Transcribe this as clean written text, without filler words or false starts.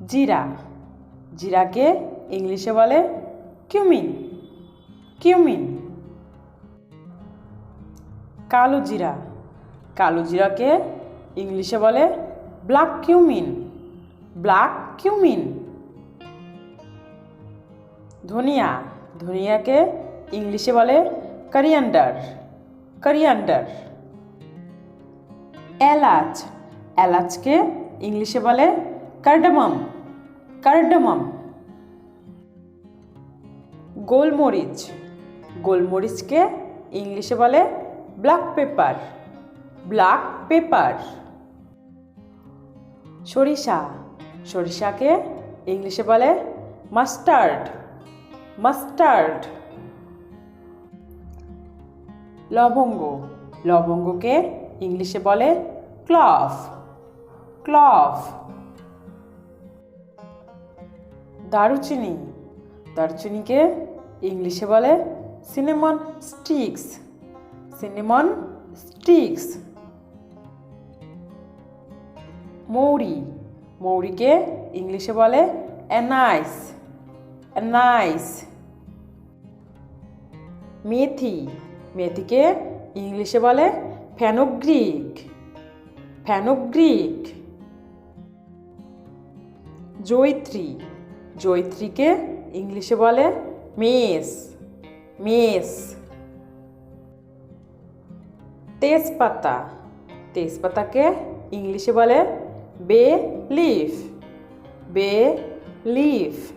জিরা, জিরাকে ইংলিশে বলে কিউমিন, কিউমিন। কালো জিরা, কালো জিরাকে ইংলিশে বলে ব্ল্যাক কিউমিন, ব্ল্যাক কিউমিন। ধনিয়া, ধনিয়াকে ইংলিশে বলে করিয়ান্ডার, করিয়ান্ডার। এলাচ, এলাচকে ইংলিশে বলে কার্ডামম, কার্ডামম। গোলমরিচ, গোলমরিচকে ইংলিশে বলে ব্ল্যাক পেপার, ব্ল্যাক পেপার। সরিষা, সরিষাকে ইংলিশে বলে মাস্টার্ড, মাস্টার্ড। লবঙ্গ, লবঙ্গকে ইংলিশে বলে ক্লভ, ক্লভ। দারুচিনি, দারুচিনিকে ইংলিশে বলে সিনেমন স্টিক্স, সিনেমন স্টিক্স। মৌরি, মৌরিকে ইংলিশে বলে অ্যানাইস, অ্যানাইস। মেথি, মেথিকে ইংলিশে বলে ফেনুগ্রিক, ফেনুগ্রিক। জয়িত্রী, জয়িত্রীকে ইংলিশে বলে মেস, মেস। তেজপাতা, তেজপাতাকে ইংলিশে বলে বে লিফ, বে লিফ।